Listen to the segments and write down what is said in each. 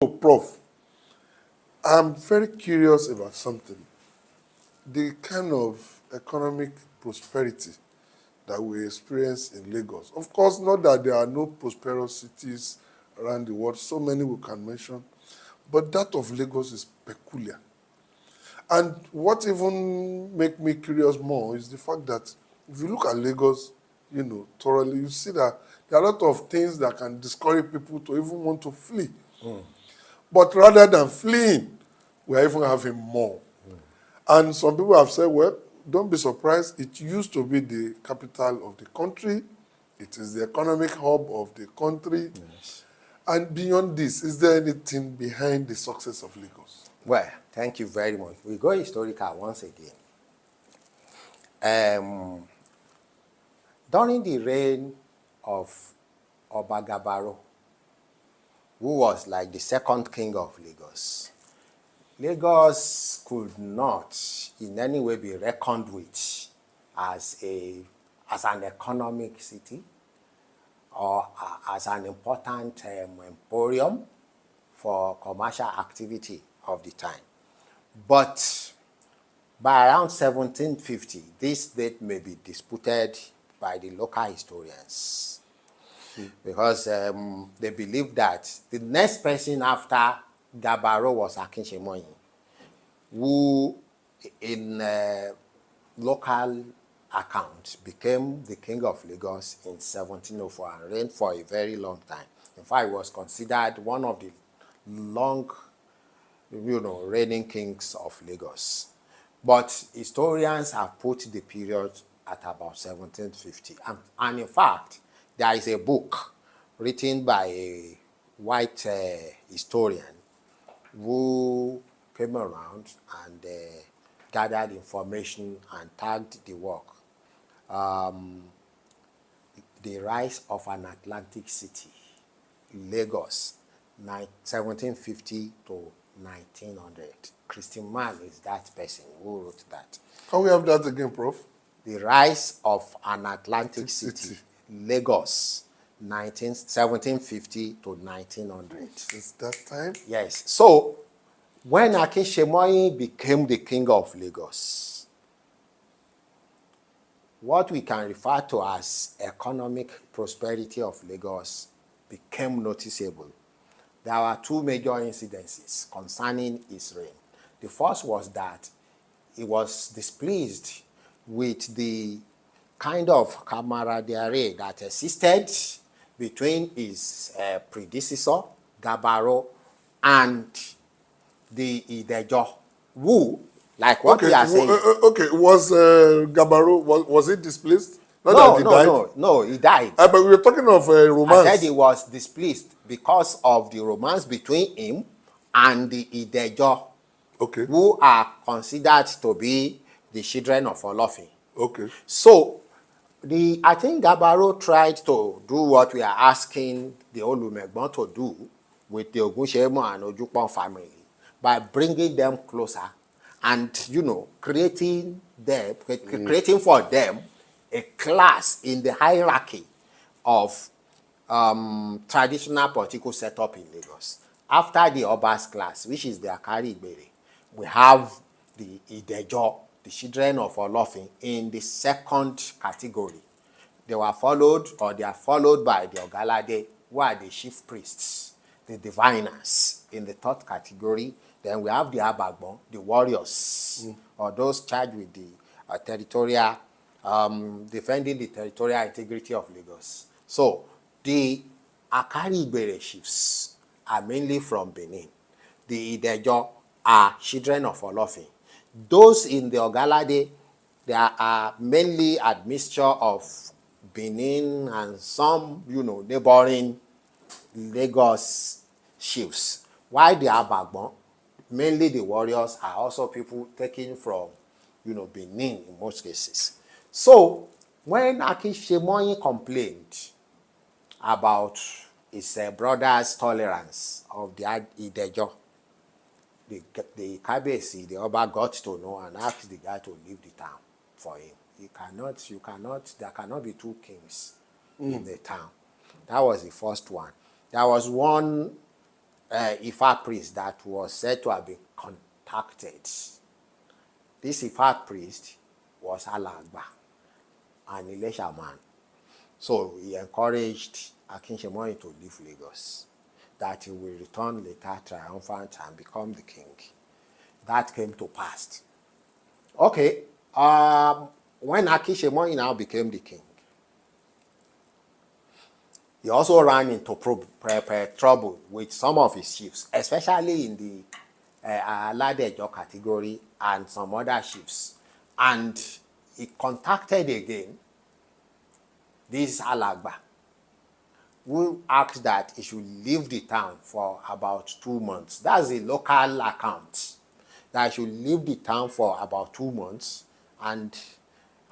So, Prof, I'm very curious about something. The kind of economic prosperity that we experience in Lagos. Of course, not that there are no prosperous cities around the world, so many we can mention, but that of Lagos is peculiar. And what even make me curious more is the fact that if you look at Lagos, thoroughly, you see that there are a lot of things that can discourage people to even want to flee. But rather than fleeing, we are even having more. And some people have said, well, don't be surprised. It used to be the capital of the country. It is the economic hub of the country. Yes. And beyond this, is there anything behind the success of Lagos? Well, thank you very much. We go historical once again. During the reign of Oba Gabaro, who was like the second king of Lagos, Lagos could not in any way be reckoned with as an economic city or as an important emporium for commercial activity of the time. But by around 1750, this date may be disputed by the local historians because they believe that the next person after Gabaro was Akinsemoyin, who in local account became the king of Lagos in 1704 and reigned for a very long time. In fact, he was considered one of the long, reigning kings of Lagos. But historians have put the period at about 1750. And in fact, there is a book written by a white historian who came around and gathered information and tagged the work. The Rise of an Atlantic City, Lagos, 1750 to 1900. Christian Mann is that person who wrote that. Can we have that again, Prof? The Rise of an Atlantic City, Lagos, 1750 to 1900. Since that time? Yes. So, when Akinsemoyin became the king of Lagos, what we can refer to as economic prosperity of Lagos became noticeable. There were two major incidences concerning his reign. The first was that he was displeased with the kind of camaraderie that existed between his predecessor, Gabaro, and the Idejo, who, like what we are saying... was Gabaro, was he displaced? Not that he died? No, he died. But we were talking of romance. I said he was displeased because of the romance between him and the Idejo, who are considered to be the children of Olofin. So, I think Gabaro tried to do what we are asking the Olumegbon to do with the Ogunshemo and Ojukpon family by bringing them closer and, creating for them a class in the hierarchy of traditional political setup in Lagos. After the Obas class, which is the Akari Igbere, we have the Idejo, the children of Olofin, in the second category. They are followed by the Ogalade, who are the chief priests, the diviners, in the third category. Then we have the Abagbon, the warriors, or those charged with the territorial, defending the territorial integrity of Lagos. So, the Akari Igbere chiefs are mainly from Benin. The Idejo are children of Olofin. Those in the Ogalade, they are mainly admixture of Benin and some, neighboring Lagos chiefs. While the Abagbon, mainly the warriors, are also people taken from, Benin in most cases. So, when Akinsemoyin complained about his brother's tolerance of the Idejo, the Kabesi, the Oba, got to know and asked the guy to leave the town for him. There cannot be two kings in the town. That was the first one. There was one Ifa priest that was said to have been contacted. This Ifa priest was Alagba, an Ilesha man. So he encouraged Akinshemoyin to leave Lagos, that he will return later triumphant and become the king. That came to pass. Okay, when Akinshemoyin now became the king, he also ran into trouble with some of his chiefs, especially in the Aladejo category and some other chiefs. And he contacted again this Alagba, who asked that he should leave the town for about 2 months. That's a local account. That he should leave the town for about 2 months and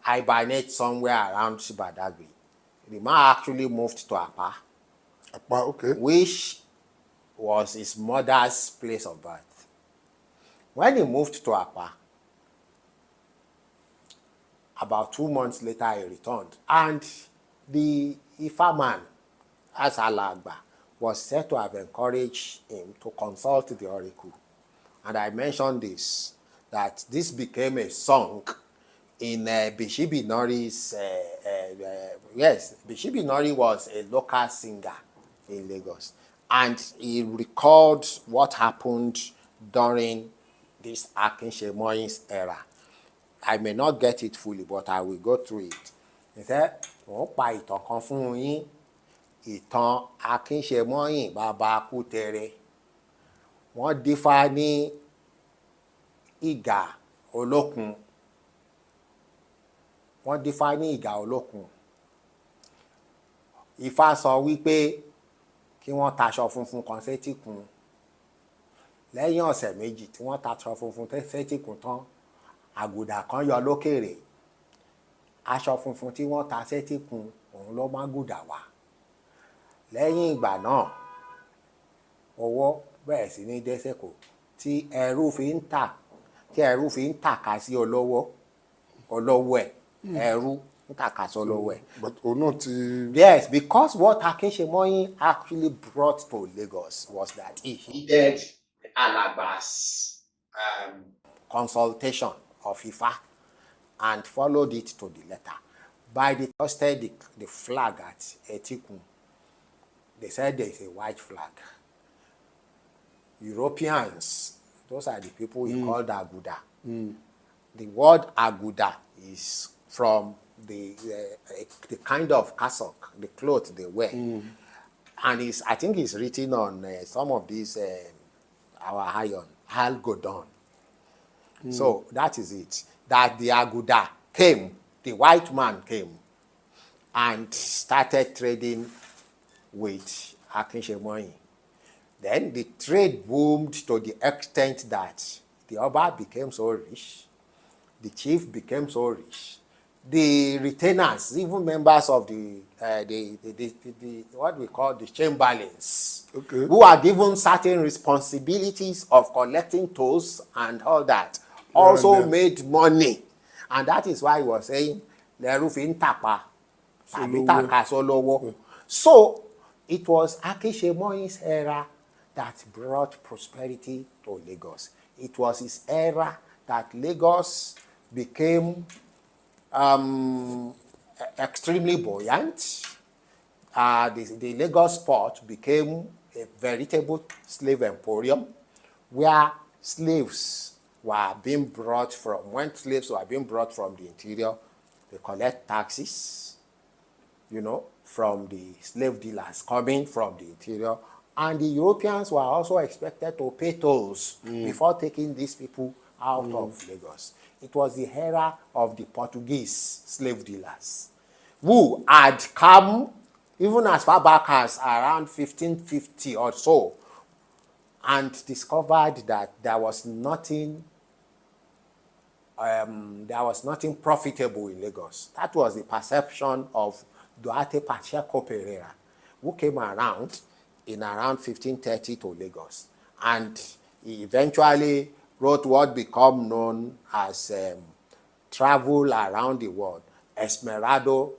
hibernate somewhere around Badagry. The man actually moved to Apa, okay, which was his mother's place of birth. When he moved to Apa, about 2 months later he returned, and the Ifa man, as Alagba, was said to have encouraged him to consult the oracle. And I mentioned this, that this became a song in Bishibi Nori's, yes, Bishibi Nori was a local singer in Lagos. And he recalled what happened during this Akinshemoyin's era. I may not get it fully, but I will go through it. He said, wọ́n pa ìtàn kan fún yín, ìtàn Akinshemoyin bàbá Kútẹrẹ. Wọ́n dífá ní ìgà olókun. Wọ́n dífá ní ìgà olókun. Ifá sọ wípé kí wọ́n taṣọ funfun kan sétíkun. Lẹ́yìn ọ̀sẹ̀ méjì tí wọ́n taṣọ funfun sétíkun tán, àgùdà kan yọ lókèrè. Aṣọ funfun tí wọ́n ta sétíkun òun ló mágùdà wá. Lẹ́yìn ìgbà náà, owó bẹ̀rẹ̀ sí ní dé sẹ́kọ̀ọ́ tí ẹrú fi ń tàka sí olówó ẹ̀. Ẹrú ń tàka sí olówó ẹ̀. But Onoti. Yes, because what Akinshemoyin actually brought to Lagos was that he heeded Alagba's consultation of Ifa and followed it to the letter. By the trusted the flag at Etikun, they said there is a white flag. Europeans, those are the people he called Aguda. The word Aguda is from the kind of cassock, the clothes they wear. And I think it's written on some of these, our iron, Algodon. So that is it. That the Aguda came, the white man came and started trading with Akinshemoyin. Then the trade boomed to the extent that the Oba became so rich, the chief became so rich, the retainers, even members of the what we call the chamberlains, who are given certain responsibilities of collecting tolls and all that, also made money. And that is why he was saying, "Lẹ́rú fi ń tàpá, tàbí tàka sólówó." So it was Akinshemoyin's era that brought prosperity to Lagos. It was his era that Lagos became extremely buoyant. The Lagos port became a veritable slave emporium, where slaves were being brought from, when slaves were being brought from the interior, they collect taxes, from the slave dealers coming from the interior. And the Europeans were also expected to pay tolls before taking these people out of Lagos. It was the era of the Portuguese slave dealers, who had come even as far back as around 1550 or so, and discovered that there was nothing profitable in Lagos. That was the perception of Duarte Pacheco Pereira, who came around in around 1530 to Lagos, and he eventually wrote what became known as Travel Around the World, Esmerado,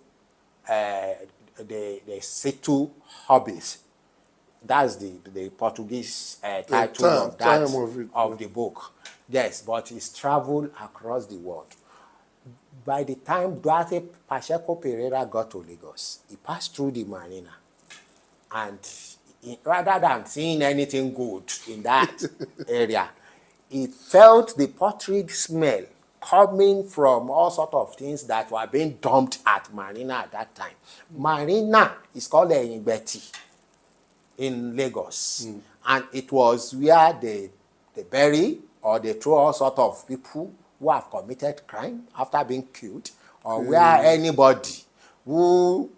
the Situ Hobbies, That's the Portuguese title of that of the book. Yes, but he's traveled across the world. By the time Duarte Pacheco Pereira got to Lagos, he passed through the marina, and rather than seeing anything good in that area, he felt the putrid smell coming from all sorts of things that were being dumped at marina at that time. Marina is called Eyigbeti in Lagos, and it was where they bury or they throw all sorts of people who have committed crime after being killed, or where anybody who,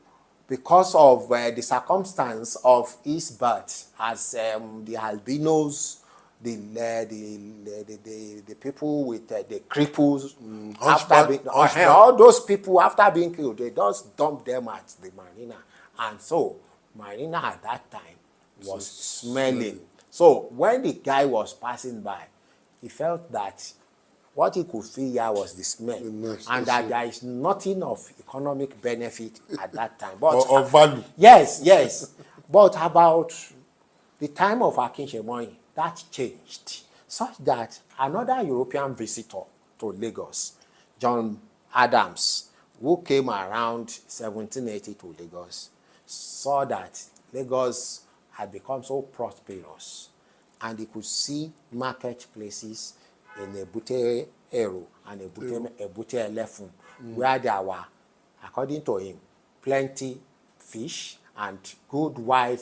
because of the circumstance of his birth, as the albinos, the people with the cripples, all those people after being killed, they just dump them at the marina, and so marina at that time was smelling. So when the guy was passing by, he felt that what he could feel here was the smell, and that there is nothing of economic benefit at that time. But or value. Yes, yes. But about the time of Akin Semoyin, that changed, such that another European visitor to Lagos, John Adams, who came around 1780 to Lagos, saw that Lagos had become so prosperous, and he could see marketplaces in Ebute Eru and Ebute Elefun, where there were, according to him, plenty fish and good wild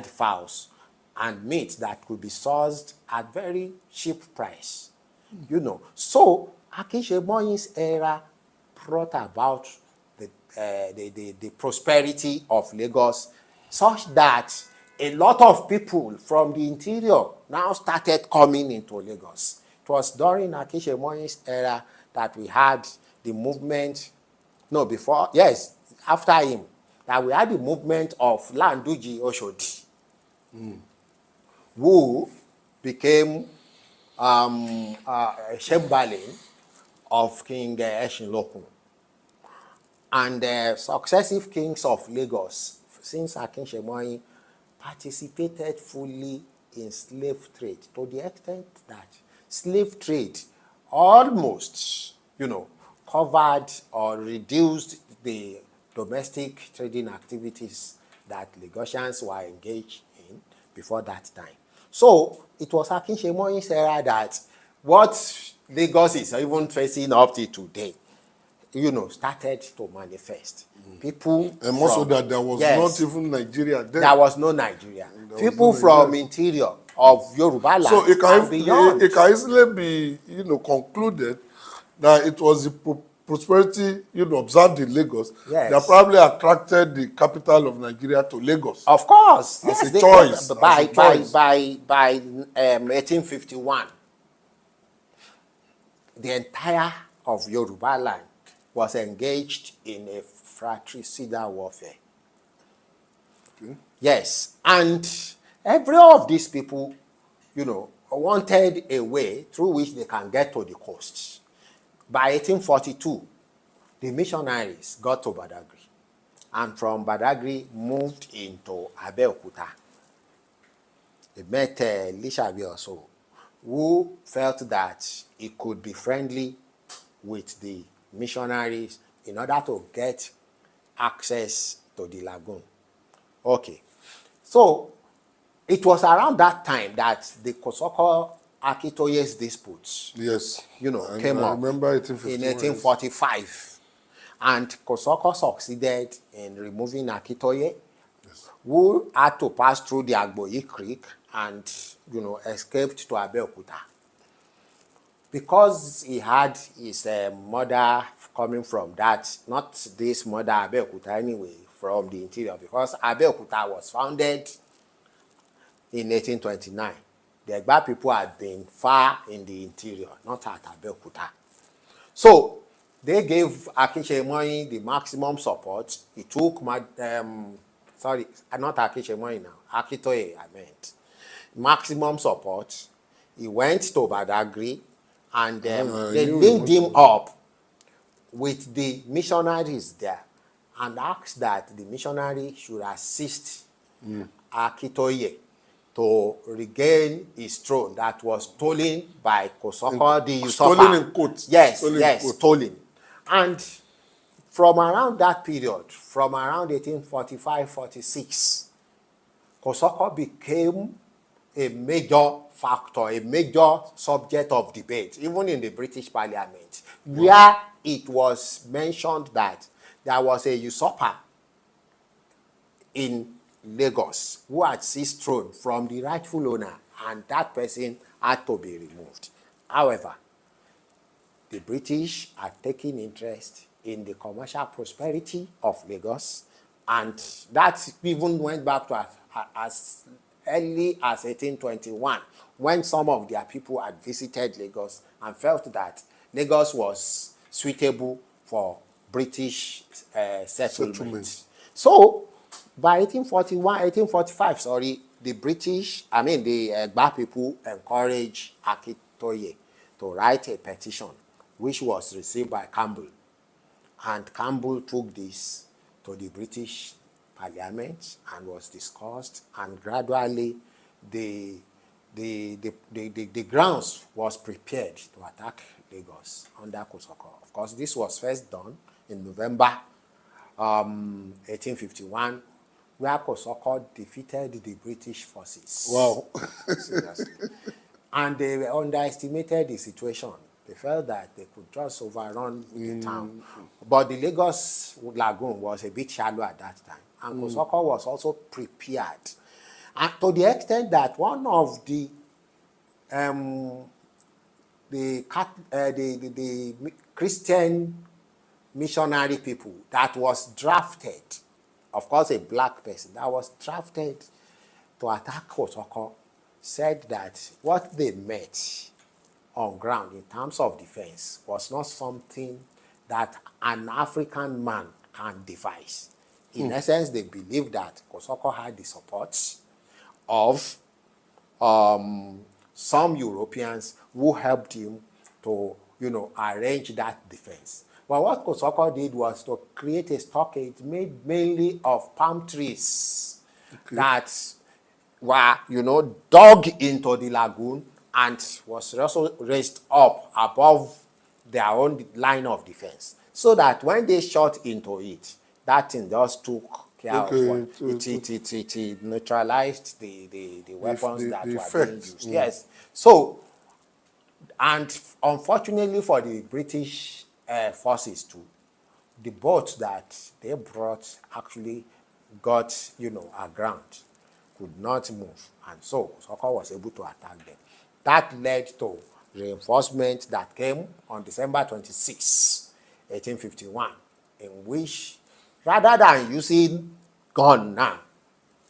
fowls and meat that could be sourced at very cheap price. You know, so Akin Semoyin's era brought about the prosperity of Lagos, such that a lot of people from the interior now started coming into Lagos. It was during Akin Semoyin's era that we had the movement, no, before, yes, after him, that we had the movement of Landuji Oshodi, who became Chamberlain of King Eshinlokun. And the successive kings of Lagos, since Akin Semoyin, participated fully in slave trade, to the extent that slave trade almost, covered or reduced the domestic trading activities that Lagosians were engaged in before that time. So it was Akin Semoyin's era that what Lagos is even facing up to today, started to manifest. People, and also that there was not even Nigeria then. There was no Nigeria. People from interior of Yoruba land, so it can easily be, concluded that it was the prosperity, observed in Lagos, that probably attracted the capital of Nigeria to Lagos. Of course, as a choice. By 1851, the entire of Yoruba land was engaged in a fratricidal warfare. Okay. Yes, and every of these people, wanted a way through which they can get to the coast. By 1842, the missionaries got to Badagry, and from Badagry moved into Abeokuta. They met Lishabi also, who felt that he could be friendly with the missionaries in order to get access to the lagoon. Okay, so it was around that time that the Kosoko Akitoye's disputes, came up. I remember in 1845, and Kosoko succeeded in removing Akitoye, who had to pass through the Agboyi Creek and escaped to Abeokuta. Because he had his mother coming from that, not this mother Abeokuta anyway, from the interior, because Abeokuta was founded in 1829. The Egba people had been far in the interior, not at Abeokuta. So they gave Akin Semoyin the maximum support. He took not Akin Semoyin now, Akitoye I meant. Maximum support. He went to Badagry, and they linked him up with the missionaries there and asked that the missionary should assist Akitoye to regain his throne that was stolen by Kosoko the usurper. Stolen in quotes. Yes, stolen. And from around that period, from around 1845-46, Kosoko became a major factor, a major subject of debate, even in the British Parliament, where it was mentioned that there was a usurper in Lagos who had seized throne from the rightful owner, and that person had to be removed. However, the British are taking interest in the commercial prosperity of Lagos, and that even went back to as early as 1821, when some of their people had visited Lagos and felt that Lagos was suitable for British settlement. So, by 1845, the British, the Egba people encouraged Akitoye to write a petition, which was received by Campbell. And Campbell took this to the British Parliament and was discussed, and gradually the grounds was prepared to attack Lagos under Kosoko. Of course, this was first done in November 1851, where Kosoko defeated the British forces. Wow. Seriously. And they underestimated the situation. They felt that they could just overrun the town. But the Lagos Lagoon was a bit shallow at that time. And Kosoko was also prepared. And to the extent that one of the Christian missionary people that was drafted, of course a black person, that was drafted to attack Kosoko, said that what they met on ground in terms of defense was not something that an African man can devise. In essence, they believed that Kosoko had the support of some Europeans who helped him to, arrange that defense. But what Kosoko did was to create a stockade made mainly of palm trees that were, dug into the lagoon and was also raised up above their own line of defense, so that when they shot into it, that thing just took care of what it neutralized the weapons that were being used. Yes. So, and unfortunately for the British forces too, the boats that they brought actually got, aground, could not move, and so Kosoko was able to attack them. That led to reinforcement that came on December 26, 1851, in which, rather than using gun now,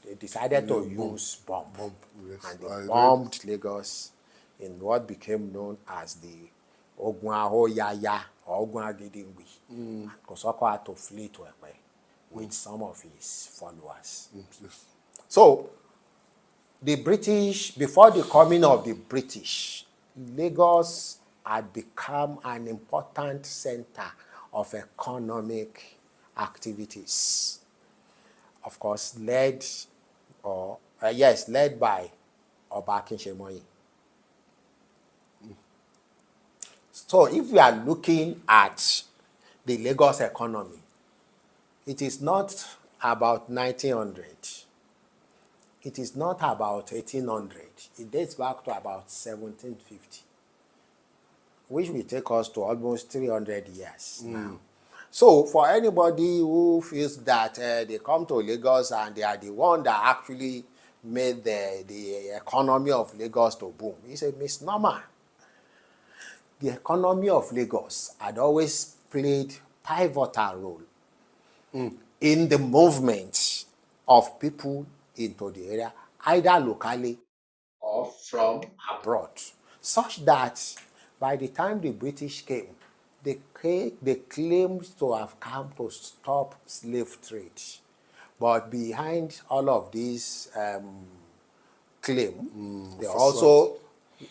they decided to use bomb. Yes, and they bombed Lagos in what became known as the Ogunahonyanya or Ogunagidingbi. And Kosoko had to flee to Ekpe with some of his followers. Yes. So, the British, before the coming of the British, Lagos had become an important center of economic activities. Of course, led by Oba Akinsemoyin. So if we are looking at the Lagos economy, it is not about 1900. It is not about 1800. It dates back to about 1750, which will take us to almost 300 years now. So for anybody who feels that they come to Lagos and they are the one that actually made the economy of Lagos to boom, it's a misnomer. The economy of Lagos had always played pivotal role in the movement of people into the area, either locally or from abroad, such that by the time the British came, they claimed to have come to stop slave trade. But behind all of these claims, they also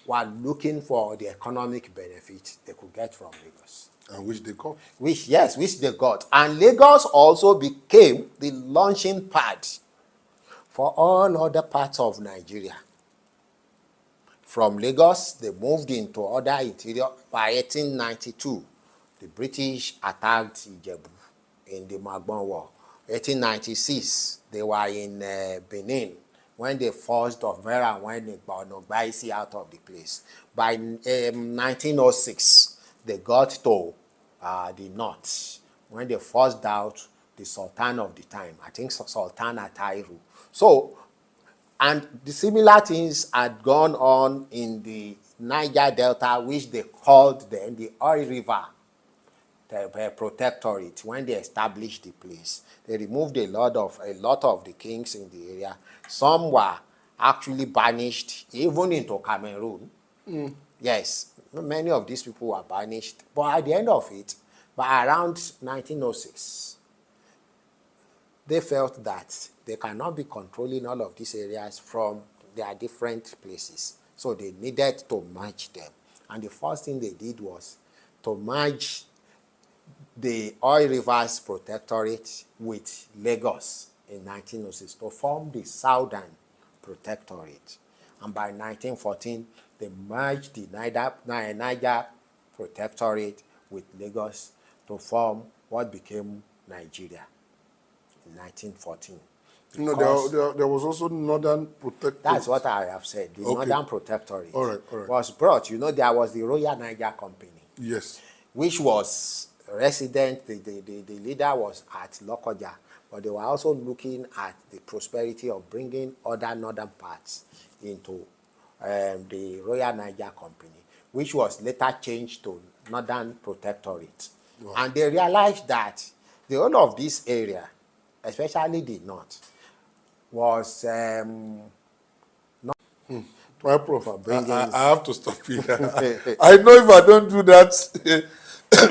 were looking for the economic benefit they could get from Lagos. And which they got. Which they got. And Lagos also became the launching pad for all other parts of Nigeria. From Lagos, they moved into other interior. By 1892, the British attacked Ijebu in the Magbon War. 1896, they were in Benin when they forced Overa when they Bonogbaisi out of the place. By 1906, they got to the north when they forced out the Sultan of the time, I think Sultan Atairu. So, and the similar things had gone on in the Niger Delta, which they called then the Oil River Protectorate. When they established the place, they removed a lot of the kings in the area. Some were actually banished even into Cameroon. Yes, many of these people were banished. But at the end of it, by around 1906, they felt that they cannot be controlling all of these areas from their different places. So they needed to merge them. And the first thing they did was to merge the Oil Rivers Protectorate with Lagos in 1906 to form the Southern Protectorate. And by 1914, they merged the Niger Protectorate with Lagos to form what became Nigeria in 1914. There was also Northern Protectorate. That's what I have said. The Northern Protectorate was brought. There was the Royal Niger Company. Yes. Which was resident. The leader was at Lokoja, but they were also looking at the prosperity of bringing other northern parts into the Royal Niger Company, which was later changed to Northern Protectorate. Wow. And they realized that the whole of this area, especially the north, was My prof, I have to stop here. I know if I don't do that,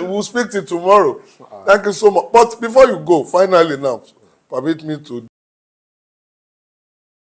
we'll speak till tomorrow. Thank you so much. But before you go, finally now, permit me to